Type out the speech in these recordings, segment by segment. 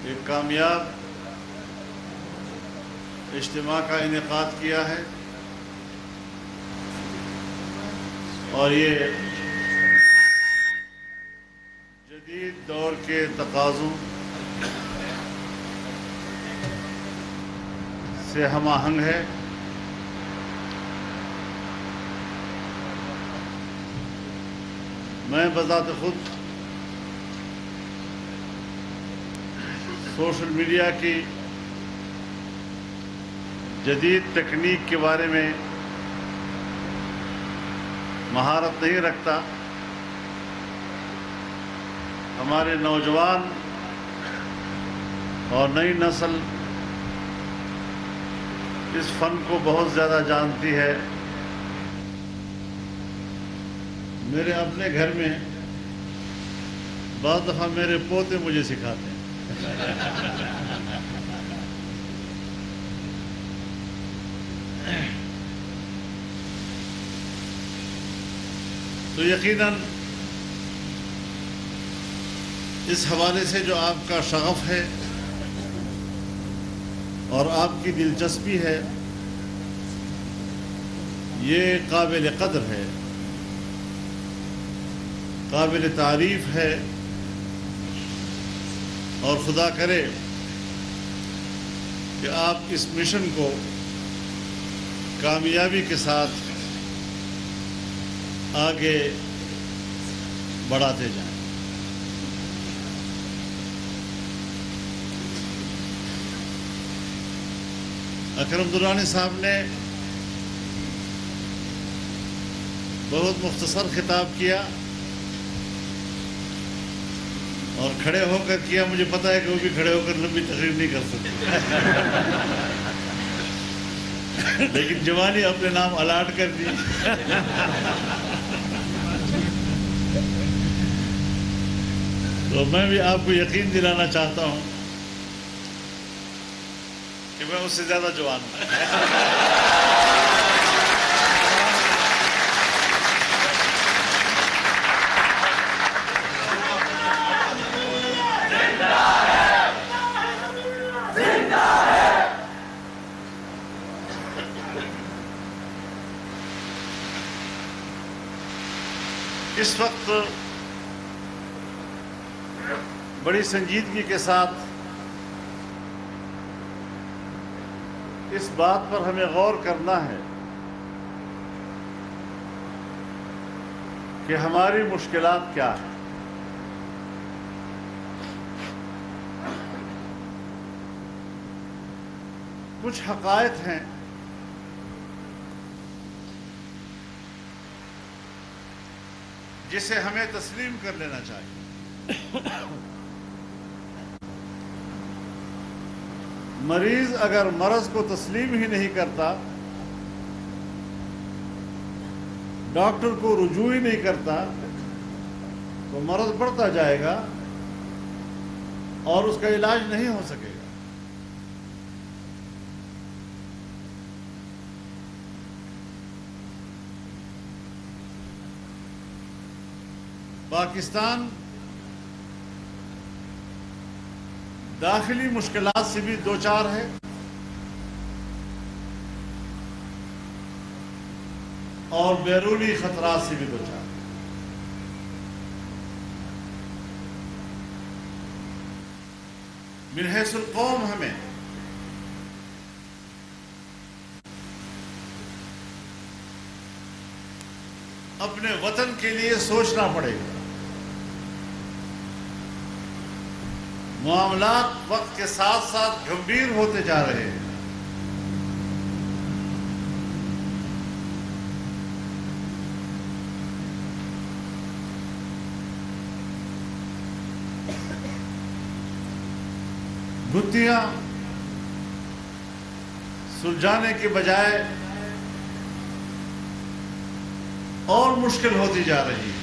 ایک کامیاب اجتماع کا انعقاد کیا ہے اور یہ جدید دور کے تقاضوں سے ہم آہنگ ہے۔ میں بذات خود سوشل میڈیا کی جدید تکنیک کے بارے میں مہارت نہیں رکھتا۔ ہمارے نوجوان اور نئی نسل اس فن کو بہت زیادہ جانتی ہے۔ میرے اپنے گھر میں بعض دفعہ میرے پوتے مجھے سکھاتے ہیں۔ تو یقیناً اس حوالے سے جو آپ کا شغف ہے اور آپ کی دلچسپی ہے یہ قابل قدر ہے، قابل تعریف ہے، اور خدا کرے کہ آپ اس مشن کو کامیابی کے ساتھ آگے بڑھاتے جائیں۔ اکرم درانی صاحب نے بہت مختصر خطاب کیا اور کھڑے ہو کر کیا۔ مجھے پتہ ہے کہ وہ بھی کھڑے ہو کر لمبی تقریر نہیں کر سکتے، لیکن جوانی اپنے نام الاٹ کر دی۔ تو میں بھی آپ کو یقین دلانا چاہتا ہوں کہ میں اس سے زیادہ جوان ہوں۔ اس وقت بڑی سنجیدگی کے ساتھ اس بات پر ہمیں غور کرنا ہے کہ ہماری مشکلات کیا ہیں۔ کچھ حقائق ہیں جسے ہمیں تسلیم کر لینا چاہیے۔ مریض اگر مرض کو تسلیم ہی نہیں کرتا، ڈاکٹر کو رجوع ہی نہیں کرتا، تو مرض بڑھتا جائے گا اور اس کا علاج نہیں ہو سکے گا۔ پاکستان داخلی مشکلات سے بھی دوچار ہے اور بیرونی خطرات سے بھی دوچار ہے۔ من حیث القوم ہمیں اپنے وطن کے لیے سوچنا پڑے گا۔ معاملات وقت کے ساتھ ساتھ گمبھیر ہوتے جا رہے ہیں۔ گتھیاں سلجھانے کے بجائے اور مشکل ہوتی جا رہی ہے۔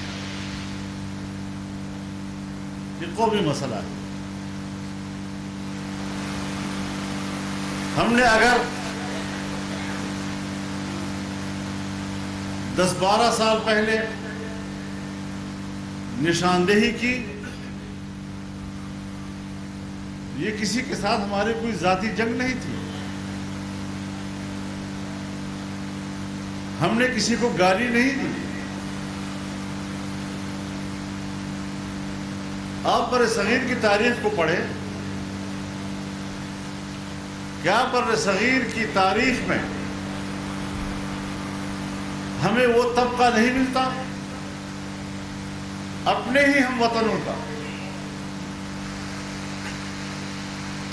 یہ قومی مسئلہ ہے۔ ہم نے اگر 10-12 سال پہلے نشاندہی کی یہ کسی کے ساتھ ہماری کوئی ذاتی جنگ نہیں تھی. ہم نے کسی کو گالی نہیں دی. آپ بر صغیر کی تاریخ کو پڑھیں. کیا بر صغیر کی تاریخ میں ہمیں وہ طبقہ نہیں ملتا اپنے ہی ہم وطنوں کا،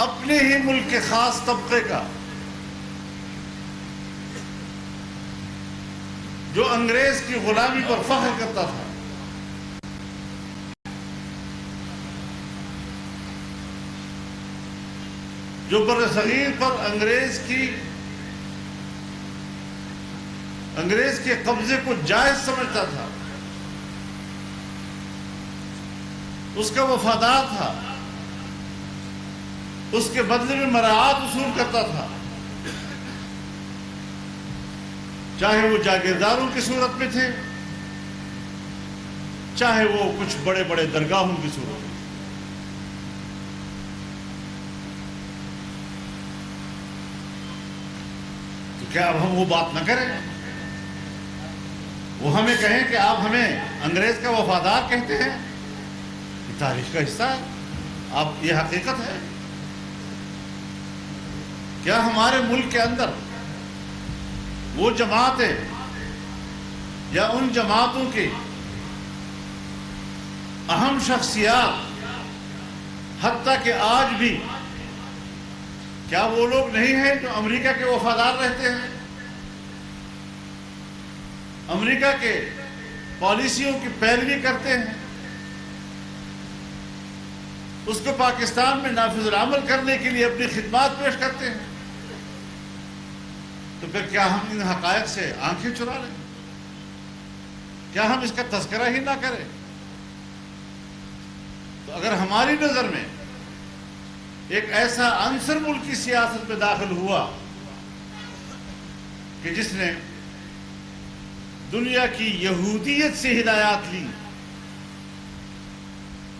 اپنے ہی ملک کے خاص طبقے کا، جو انگریز کی غلامی پر فخر کرتا تھا، جو بر صغیر پر انگریز کے قبضے کو جائز سمجھتا تھا، اس کا وفادار تھا، اس کے بدلے میں مراعات وصول کرتا تھا، چاہے وہ جاگیرداروں کی صورت میں تھے، چاہے وہ کچھ بڑے بڑے درگاہوں کی صورت میں. تو کیا اب ہم وہ بات نہ کریں؟ وہ ہمیں کہیں کہ آپ ہمیں انگریز کا وفادار کہتے ہیں؟ یہ تاریخ کا حصہ ہے. آپ یہ حقیقت ہے. کیا ہمارے ملک کے اندر وہ جماعتیں یا ان جماعتوں کی اہم شخصیات حتیٰ کہ آج بھی کیا وہ لوگ نہیں ہیں جو امریکہ کے وفادار رہتے ہیں، امریکہ کے پالیسیوں کی پیروی کرتے ہیں، اس کو پاکستان میں نافذ العمل کرنے کے لیے اپنی خدمات پیش کرتے ہیں؟ تو پھر کیا ہم ان حقائق سے آنکھیں چرا لیں؟ کیا ہم اس کا تذکرہ ہی نہ کریں؟ تو اگر ہماری نظر میں ایک ایسا عنصر ملک کی سیاست میں داخل ہوا کہ جس نے دنیا کی یہودیت سے ہدایات لی،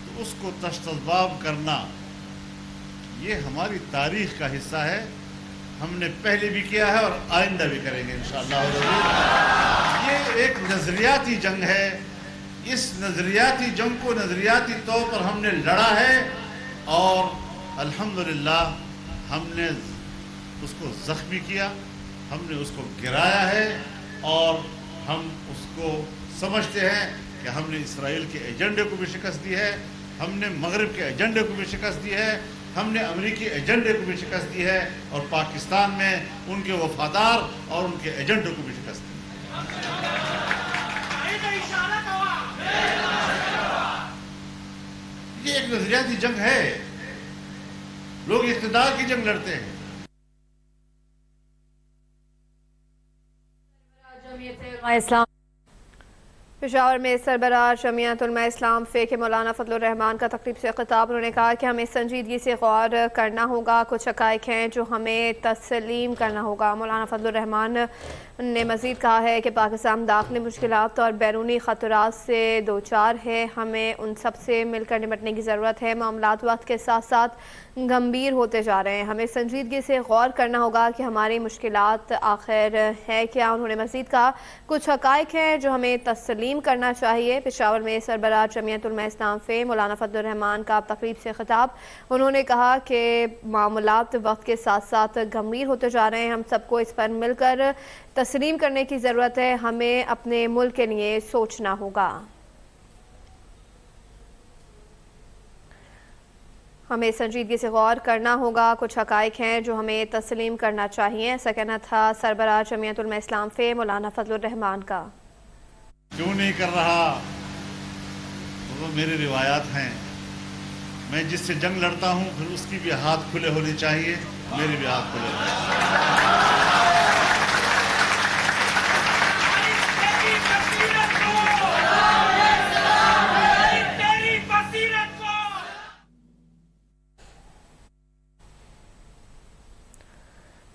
تو اس کو تشت الباب کرنا یہ ہماری تاریخ کا حصہ ہے. ہم نے پہلے بھی کیا ہے اور آئندہ بھی کریں گے انشاءاللہ. یہ ایک نظریاتی جنگ ہے. اس نظریاتی جنگ کو نظریاتی طور پر ہم نے لڑا ہے اور الحمدللہ ہم نے اس کو زخمی کیا، ہم نے اس کو گرایا ہے، اور ہم اس کو سمجھتے ہیں کہ ہم نے اسرائیل کے ایجنڈے کو بھی شکست دی ہے، ہم نے مغرب کے ایجنڈے کو بھی شکست دی ہے، ہم نے امریکی ایجنڈے کو بھی شکست دی ہے، اور پاکستان میں ان کے وفادار اور ان کے ایجنڈے کو بھی شکست دی. یہ ایک نظریاتی جنگ ہے. لوگ اقتدار کی جنگ لڑتے ہیں. پشاور میں سربراہ جمعیت علماء اسلام فقہ مولانا فضل الرحمان کا تقریب سے خطاب. انہوں نے کہا کہ ہمیں سنجیدگی سے غور کرنا ہوگا، کچھ حقائق ہیں جو ہمیں تسلیم کرنا ہوگا. مولانا فضل الرحمان نے مزید کہا ہے کہ پاکستان داخلی مشکلات اور بیرونی خطرات سے دوچار ہے، ہمیں ان سب سے مل کر نمٹنے کی ضرورت ہے. معاملات وقت کے ساتھ ساتھ گمبھیر ہوتے جا رہے ہیں، ہمیں سنجیدگی سے غور کرنا ہوگا کہ ہماری مشکلات آخر ہے کیا. انہوں نے مزید کہا کچھ حقائق ہیں جو ہمیں تسلیم کرنا چاہیے. پشاور میں سربراہ جمعیت علماء اسلام فقہ مولانا فضل الرحمان کا تقریب سے خطاب. انہوں نے کہا کہ معاملات وقت کے ساتھ ساتھ گمبھیر ہوتے جا رہے ہیں، ہم سب کو اس پر مل کر تسلیم کرنے کی ضرورت ہے، ہمیں اپنے ملک کے لیے سوچنا ہوگا. ہمیں سنجیدگی سے غور کرنا ہوگا، کچھ حقائق ہیں جو ہمیں تسلیم کرنا چاہیے. ایسا کہنا تھا سربراہ جمعیت علماء اسلام فقہ مولانا فضل الرحمان کا. کیوں نہیں کر رہا؟ وہ میری روایات ہیں. میں جس سے جنگ لڑتا ہوں پھر اس کی بھی ہاتھ کھلے ہونے چاہیے، میرے بھی ہاتھ کھلے ہونے چاہیے.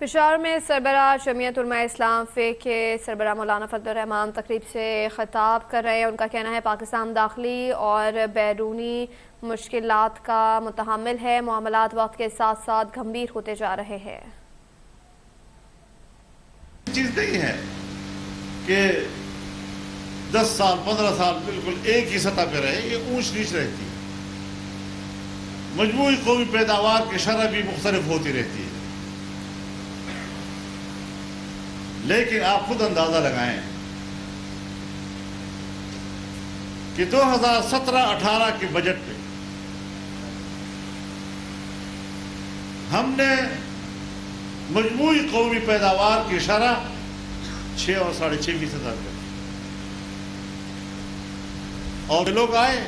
پشاور میں سربراہ جمعیت علماء اسلام فے کے سربراہ مولانا فضل الرحمان تقریب سے خطاب کر رہے ہیں۔ ان کا کہنا ہے پاکستان داخلی اور بیرونی مشکلات کا متحمل ہے، معاملات وقت کے ساتھ ساتھ گھمبیر ہوتے جا رہے ہیں۔ چیز نہیں ہے کہ 10 سال 15 سال بالکل ایک ہی سطح پہ رہے، یہ اونچ نیچ رہتی ہے۔ مجموعی قومی پیداوار کی شرح بھی مختلف ہوتی رہتی ہے، لیکن آپ خود اندازہ لگائیں کہ 2017-18 کے بجٹ میں ہم نے مجموعی قومی پیداوار کی شرح 6 اور 6.5% کر، اور لوگ آئے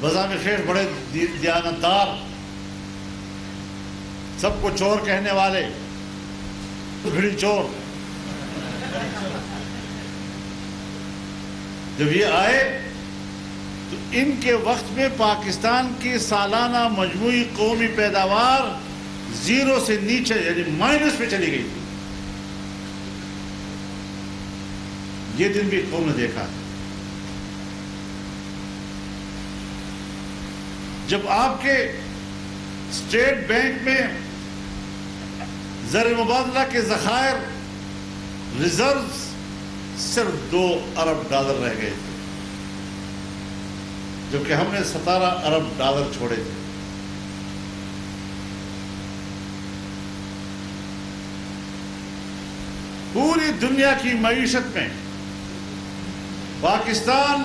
بزام خیر بڑے دیانتدار، سب کو چور کہنے والے، بھیڑی چور، جب یہ آئے تو ان کے وقت میں پاکستان کی سالانہ مجموعی قومی پیداوار 0 سے نیچے یعنی مائنس پہ چلی گئی تھی۔ یہ دن بھی قوم نے دیکھا۔ جب آپ کے اسٹیٹ بینک میں زر مبادلہ کے ذخائر ریزروز صرف 2 ارب ڈالر رہ گئے تھے، جبکہ ہم نے 17 ارب ڈالر چھوڑے تھے۔ پوری دنیا کی معیشت میں پاکستان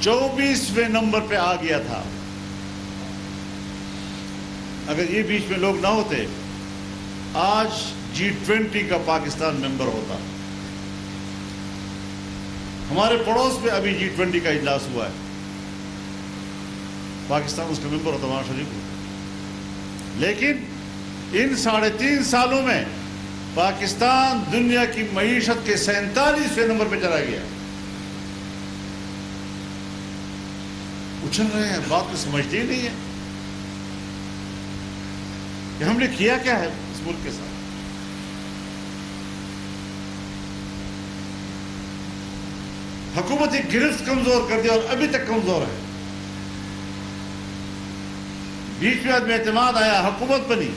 24ویں نمبر پہ آ گیا تھا۔ اگر یہ بیچ میں لوگ نہ ہوتے آج G20 کا پاکستان ممبر ہوتا۔ ہمارے پڑوس میں ابھی G20 کا اجلاس ہوا ہے، پاکستان اس کا ممبر ہوتا وہاں شریک ہوا۔ لیکن ان 3.5 سالوں میں پاکستان دنیا کی معیشت کے 47ویں نمبر پہ چلا گیا۔ اچھل رہے ہیں، بات کو سمجھتے ہی نہیں ہے کہ ہم نے کیا کیا ہے اس ملک کے ساتھ۔ حکومتی گرفت کمزور کر دیا اور ابھی تک کمزور ہے۔ بیچ میں آدمی اعتماد آیا، حکومت بنی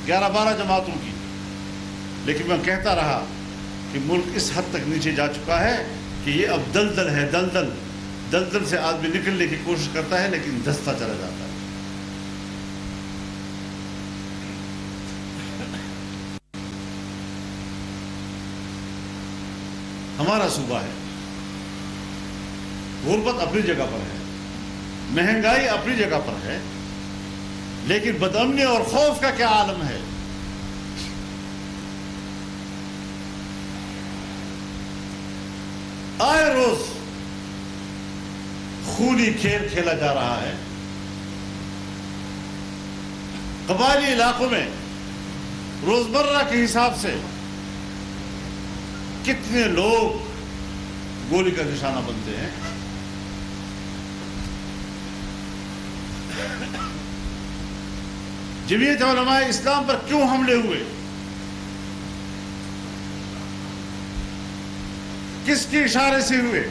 11-12 جماعتوں کی، لیکن میں کہتا رہا کہ ملک اس حد تک نیچے جا چکا ہے کہ یہ اب دلدل ہے، دلدل سے آدمی نکلنے کی کوشش کرتا ہے لیکن دھستا چلا جاتا ہے۔ ہمارا صوبہ ہے، غربت اپنی جگہ پر ہے، مہنگائی اپنی جگہ پر ہے، لیکن بدامنی اور خوف کا کیا عالم ہے۔ آئے روز خونی کھیل کھیلا جا رہا ہے۔ قبائلی علاقوں میں روزمرہ کے حساب سے کتنے لوگ گولی کا نشانہ بنتے ہیں۔ جمعیت علماء اسلام پر کیوں حملے ہوئے؟ کس کے اشارے سے ہوئے؟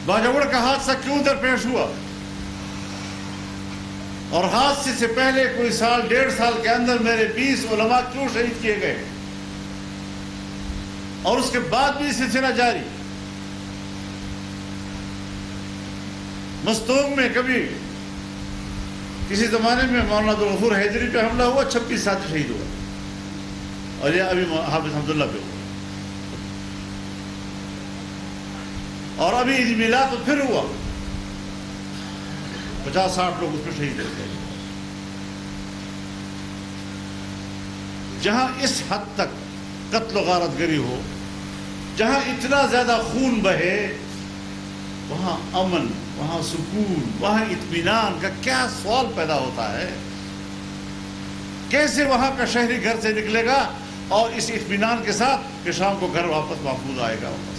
باجوڑ کا حادثہ کیوں درپیش ہوا؟ اور حادثے سے پہلے کوئی 1.5 سال کے اندر میرے 20 علماء کیوں شہید کیے گئے؟ اور اس کے بعد بھی سلسلہ جاری۔ مستونگ میں کبھی کسی زمانے میں مولانا عبدالغفور حیدری پہ حملہ ہوا، 26 ساتھی شہید ہوا، اور یہ ابھی حافظ حمداللہ پہ ہوا، اور ابھی عید میلاد تو پھر ہوا، 50-60 لوگ اس میں شہید ہو گئے۔ جہاں اس حد تک قتل و غارت گری ہو، جہاں اتنا زیادہ خون بہے، وہاں امن، وہاں سکون، وہاں اطمینان کا کیا سوال پیدا ہوتا ہے؟ کیسے وہاں کا شہری گھر سے نکلے گا اور اس اطمینان کے ساتھ کہ شام کو گھر واپس محفوظ آئے گا واپس؟